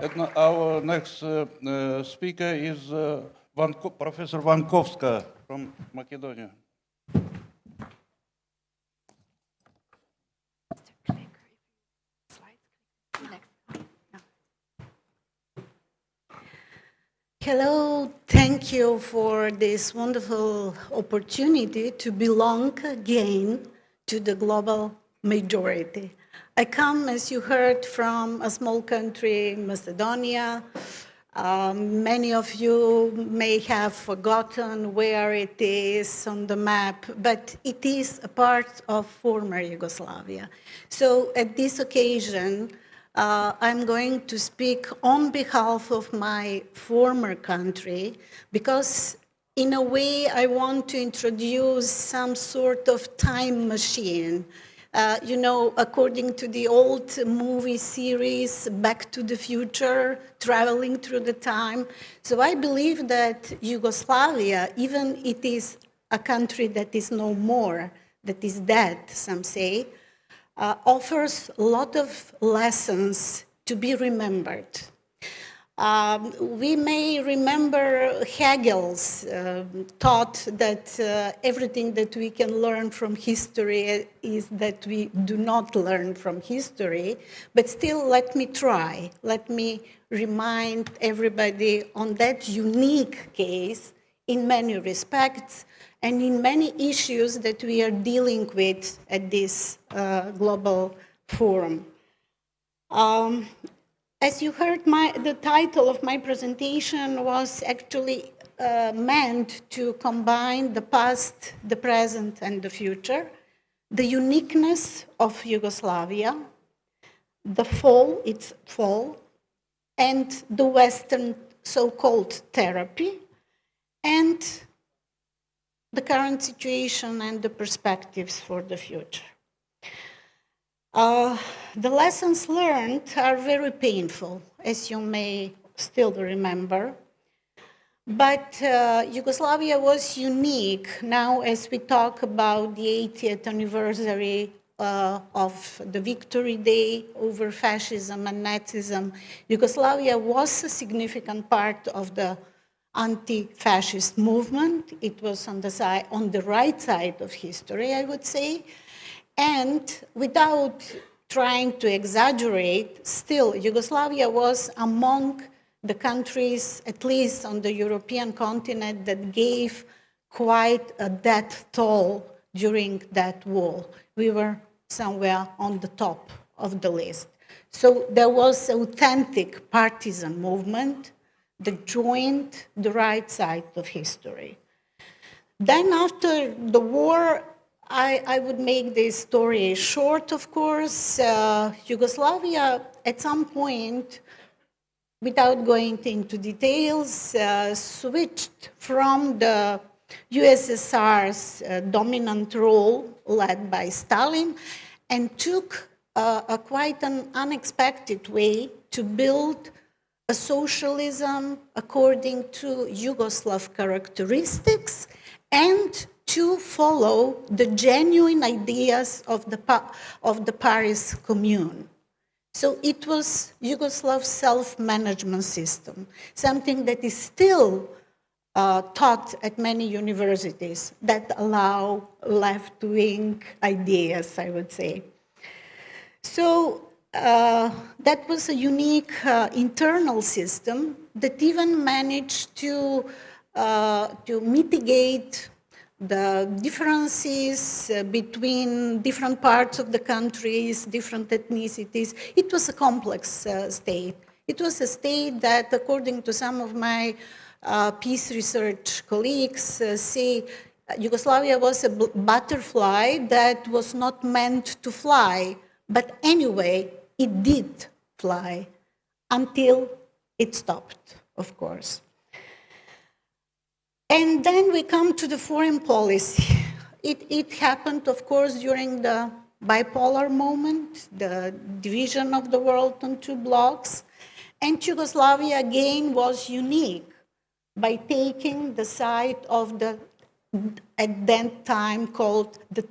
And our next speaker is Professor Vankovska from Macedonia. Hello, thank you for this wonderful opportunity to belong again to the global majority. I come, as you heard, from a small country, Macedonia. Many of you may have forgotten where it is on the map, but it is a part of former Yugoslavia. So at this occasion, I'm going to speak on behalf of my former country because in a way I want to introduce some sort of time machine. You know, according to the old movie series, Back to the Future, traveling through the time. So I believe that Yugoslavia, even it is a country that is no more, that is dead, some say, offers a lot of lessons to be remembered. We may remember Hegel's thought that everything that we can learn from history is that we do not learn from history, but still let me try. Let me remind everybody on that unique case in many respects and in many issues that we are dealing with at this global forum. As you heard, the title of my presentation was actually meant to combine the past, the present, and the future, the uniqueness of Yugoslavia, the fall, its fall, and the Western so-called therapy, and the current situation and the perspectives for the future. The lessons learned are very painful, as you may still remember. But Yugoslavia was unique now as we talk about the 80th anniversary of the Victory Day over fascism and Nazism. Yugoslavia was a significant part of the anti-fascist movement. It was on the right side of history, I would say. And without trying to exaggerate, still, Yugoslavia was among the countries, at least on the European continent, that gave quite a death toll during that war. We were somewhere on the top of the list. So there was authentic partisan movement that joined the right side of history. Then after the war, I would make this story short, of course. Yugoslavia, at some point, without going into details, switched from the USSR's dominant role led by Stalin and took quite an unexpected way to build a socialism according to Yugoslav characteristics and to follow the genuine ideas of the Paris Commune. So it was Yugoslav self-management system, something that is still taught at many universities that allow left-wing ideas, I would say. So that was a unique internal system that even managed to mitigate the differences between different parts of the countries, different ethnicities. It was a complex state. It was a state that, according to some of my peace research colleagues, say Yugoslavia was a butterfly that was not meant to fly, but anyway, it did fly until it stopped, of course. And then we come to the foreign policy. It happened, of course, during the bipolar moment, the division of the world on two blocks. And Yugoslavia, again, was unique by taking the side of the, at that time, called the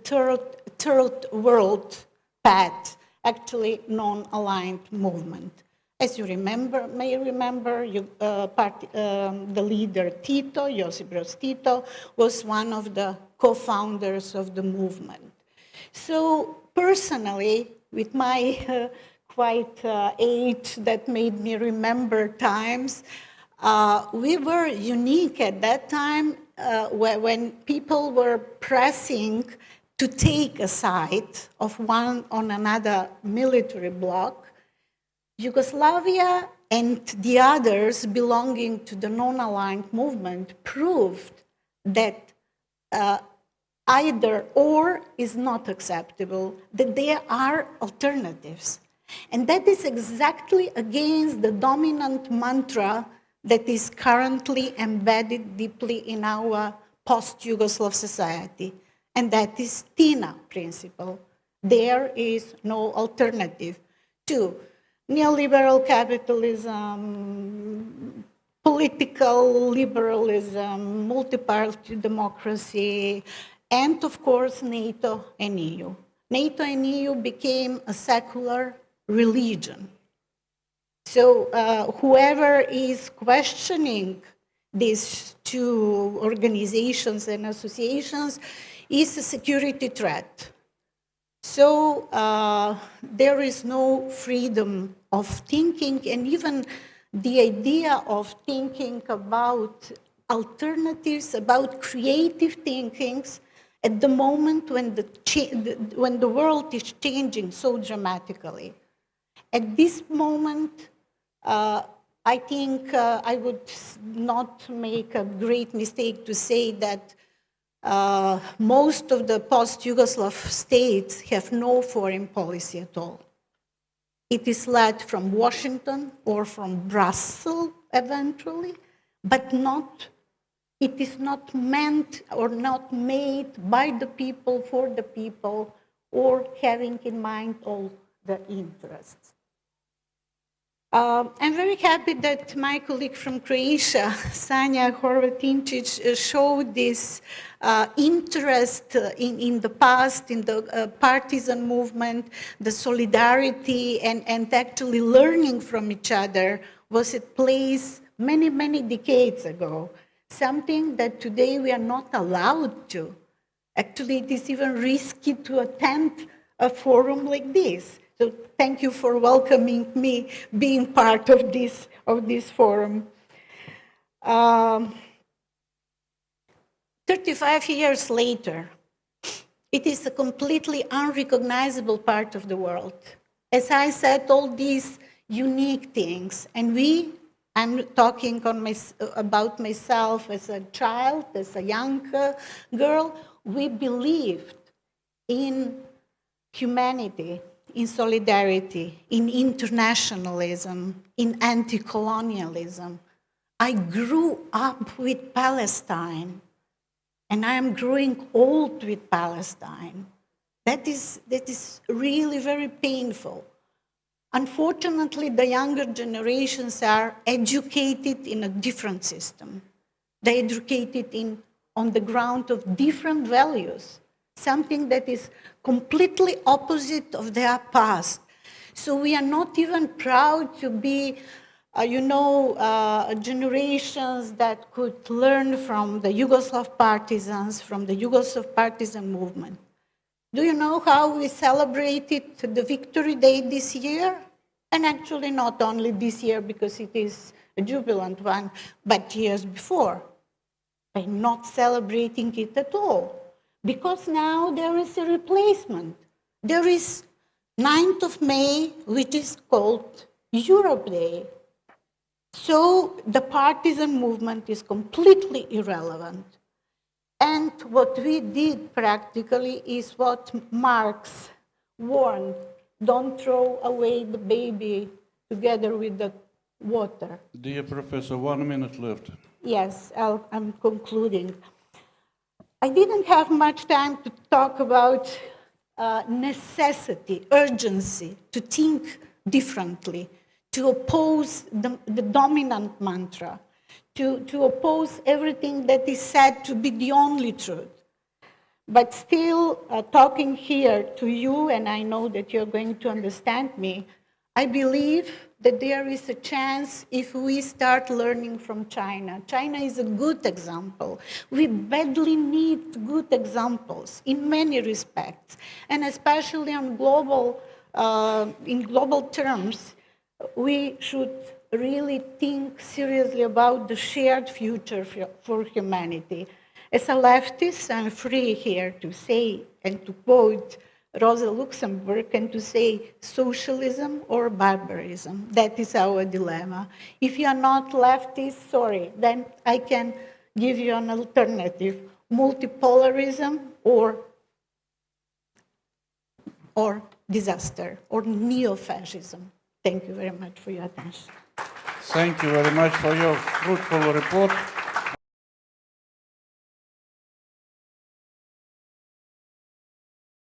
third world path, actually non-aligned movement. As you may remember, the leader Tito, Josip Broz Tito, was one of the co-founders of the movement. So personally, with my quite age that made me remember times, we were unique at that time when people were pressing to take a side of one on another military bloc. Yugoslavia and the others belonging to the non-aligned movement proved that either or is not acceptable, that there are alternatives. And that is exactly against the dominant mantra that is currently embedded deeply in our post-Yugoslav society, and that is TINA principle. There is no alternative to neoliberal capitalism, political liberalism, multi-party democracy, and of course NATO and EU. NATO and EU became a secular religion. So whoever is questioning these two organizations and associations is a security threat. So there is no freedom of thinking, and even the idea of thinking about alternatives, about creative thinkings, at the moment when the world is changing so dramatically. At this moment, I think I would not make a great mistake to say that most of the post-Yugoslav states have no foreign policy at all. It is led from Washington or from Brussels eventually, but it is not meant or not made by the people, for the people, or having in mind all the interests. I'm very happy that my colleague from Croatia, Sanja Horvatinčić, showed this interest in the past, in the partisan movement, the solidarity, and actually learning from each other was at place many, many decades ago. Something that today we are not allowed to. Actually, it is even risky to attend a forum like this. So thank you for welcoming me, being part of this forum. 35 years later, it is a completely unrecognizable part of the world. As I said, all these unique things, and I'm talking about myself as a child, as a young girl, we believed in humanity, in solidarity, in internationalism, in anti-colonialism. I grew up with Palestine, and I am growing old with Palestine. That is really very painful. Unfortunately, the younger generations are educated in a different system. They're educated on the ground of different values, something that is completely opposite of their past. So we are not even proud to be, generations that could learn from the Yugoslav partisans, from the Yugoslav partisan movement. Do you know how we celebrated the Victory Day this year? And actually not only this year because it is a jubilant one, but years before. By not celebrating it at all. Because now there is a replacement. There is 9th of May, which is called Europe Day. So the partisan movement is completely irrelevant. And what we did practically is what Marx warned: don't throw away the baby together with the water. Dear Professor, 1 minute left. Yes, I'm concluding. I didn't have much time to talk about necessity, urgency, to think differently, to oppose the dominant mantra, to oppose everything that is said to be the only truth. But still, talking here to you, and I know that you're going to understand me, I believe that there is a chance if we start learning from China. China is a good example. We badly need good examples in many respects, and especially on in global terms, we should really think seriously about the shared future for humanity. As a leftist, I'm free here to say and to quote Rosa Luxemburg and to say socialism or barbarism. That is our dilemma. If you are not leftist, sorry, then I can give you an alternative, multipolarism or disaster, or neo-fascism. Thank you very much for your attention. Thank you very much for your fruitful report.